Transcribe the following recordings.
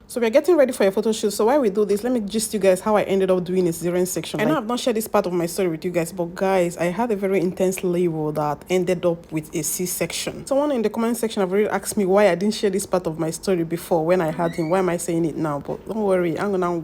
So we're getting ready for a photo shoot. So while we do this, let me gist you guys how I ended up doing a cesarean section. I know I've not shared this part of my story with you guys, but guys, I had a very intense labor that ended up with a C-section. Someone in the comment section have already asked me why I didn't share this part of my story before when I had him. Why am I saying it now? But don't worry, I'm gonna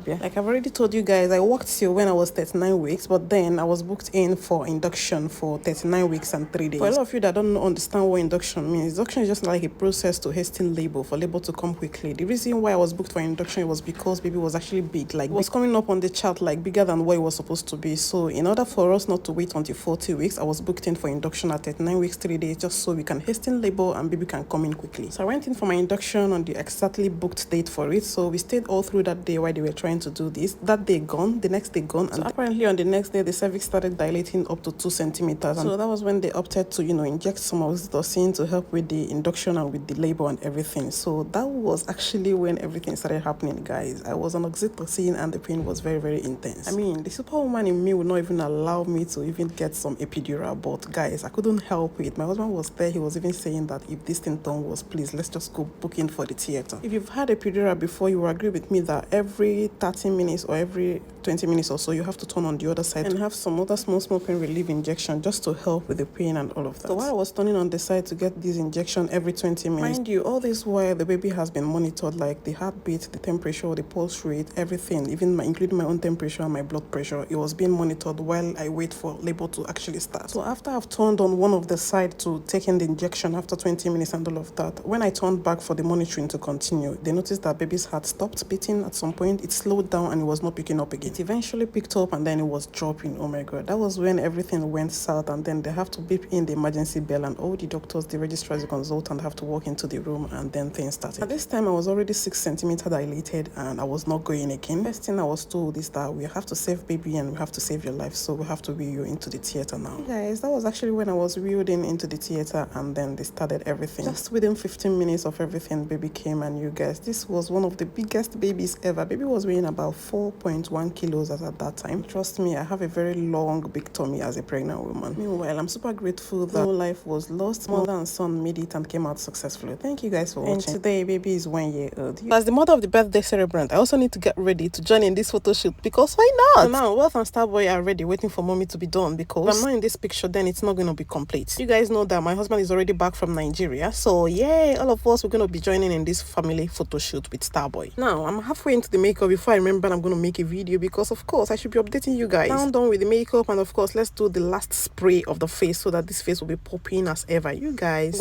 like I've already told you guys, I worked till when I was 39 weeks, but then I was booked in for induction for 39 weeks and 3 days. For a lot of you that don't understand what induction means, induction is just like a process to hasten labor, for labor to come quickly. The reason why I was booked for induction was because baby was actually big, like it was coming up on the chart like bigger than what it was supposed to be. So in order for us not to wait until 40 weeks, I was booked in for induction at 39 weeks 3 days, just so we can hasten labor and baby can come in quickly. So I went in for my induction on the exactly booked date for it. So we stayed all through that day while they were trying to do this. That day gone, the next day gone, and apparently on the next day the cervix started dilating up to 2 centimeters. So that was when they opted to inject some oxytocin to help with the induction and with the labor and everything. So that was actually when everything started happening, guys. I was on oxytocin and the pain was very, very intense. I mean, the superwoman in me would not even allow me to even get some epidural, but guys, I couldn't help it. My husband was there. He was even saying that if this thing done was, please, let's just go book in for the theater. If you've had epidural before, you will agree with me that every 30 minutes or every 20 minutes or so, you have to turn on the other side and have some other small pain relief injection just to help with the pain and all of that. So while I was turning on the side to get this injection every 20 minutes, mind you, all this while the baby has been monitored, like the heartbeat, the temperature, the pulse rate, everything, even including my own temperature and my blood pressure. It was being monitored while I wait for labor to actually start. So after I've turned on one of the side to take in the injection after 20 minutes and all of that, when I turned back for the monitoring to continue, they noticed that baby's heart stopped beating at some point. It slowed down and it was not picking up again. It eventually picked up and then it was dropping. Oh my god, that was when everything went south, and then they have to beep in the emergency bell and all the doctors, the registrars, the consultant have to walk into the room, and then things started. At this time I was already 6 centimeters dilated and I was not going again. First thing I was told is that we have to save baby and we have to save your life, so we have to wheel you into the theater now. Guys, that was actually when I was wheeled into the theater, and then they started everything. Just within 15 minutes of everything, baby came, and you guys, this was one of the biggest babies ever. Baby was weighing about 4.1 kilos at that time. Trust me, I have a very long big tummy as a pregnant woman. Meanwhile, I'm super grateful that no life was lost. Mother and son made it and came out successfully. Thank you guys for watching. And today baby is 1 year old. As the mother of the birthday celebrant, I also need to get ready to join in this photo shoot, because why not? So now Wealth and Starboy are ready, waiting for mommy to be done, because if I'm not in this picture, then it's not going to be complete. You guys know that my husband is already back from Nigeria, so yeah, all of us, we're going to be joining in this family photo shoot with Starboy. Now I'm halfway into the makeup before I remember I'm going to make a video, because of course I should be updating you guys. Now I'm done with the makeup, and of course let's do the last spray of the face so that this face will be popping as ever. You guys,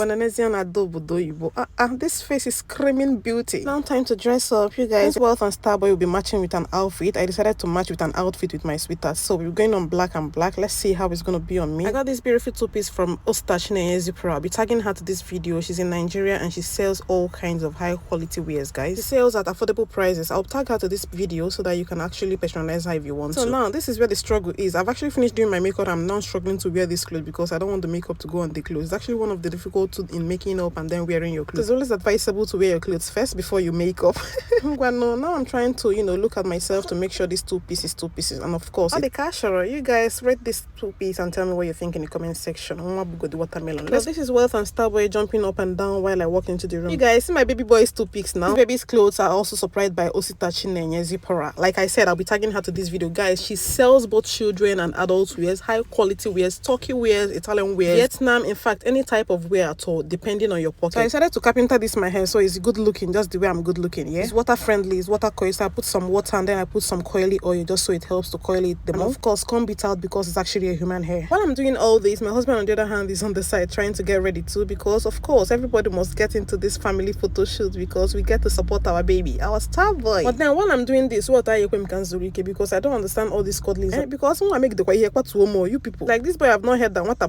this face is screaming beauty. Now time to dress up, you guys. Wealth and Starboy will be matching with an outfit. I decided to match with an outfit with my sweetheart, so we're going on black and black. Let's see how it's going to be on me. I got this beautiful two-piece from Zipra. I'll be tagging her to this video. She's in Nigeria and she sells all kinds of high quality wears, guys. She sells at affordable prices. I'll tag her to this video so that you can actually patronize her if you want to. So now this is where the struggle is. I've actually finished doing my makeup. I'm now struggling to wear this clothes because I don't want the makeup to go on the clothes. It's actually one of the difficulties in making up and then wearing your clothes. It's always advisable to wear your clothes first before you make up. Well, no, now I'm trying to look at myself to make sure these two pieces, and of course the cash. You guys rate this two piece and tell me what you think in the comment section. The watermelon. This is Wealth and Starboy jumping up and down while I walk into the room. You guys see my baby boy's two pics now. This baby's clothes are also supplied by Zipra. Like I said, I'll be tagging her to this video, guys. She sells both children and adult wears, high quality wears, Turkey wears, Italian wears, Vietnam, in fact any type of wear at all, depending on your pocket. So I decided to carpenter this my hair so it's good looking, just the way I'm good looking. Yeah, it's water friendly, it's water coil, so I put some water and then I put some coily oil just so it helps to coil it. And of course comb it out because it's actually a human hair. While I'm doing all this, my husband on the other hand is on the side trying to get ready too, because of course everybody must get into this family photo shoot because we get to support our baby, our star boy. But then while I'm doing this, what are you because I don't understand all these cuddlies. Because when I make the quiet more, you people like this boy, I've not heard that what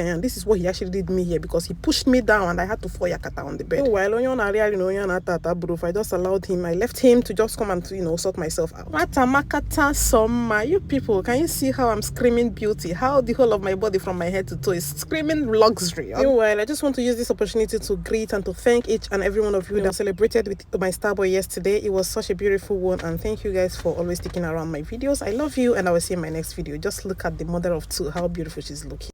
and this is what he actually did me here, because he pushed me down and I had to fall yakata on the bed. While I just allowed him, I left him to just come and sort myself out. You people, can you see how I'm screaming beauty? How the whole of my body from my head to toe is screaming luxury. Meanwhile, I just want to use this opportunity to greet and to thank each and every one of you that celebrated with my Starboy yesterday. It was such a beautiful one, and thank you guys for always sticking around my videos. I love you, and I will see you in my next video. Just look at the mother of two, how beautiful she's looking.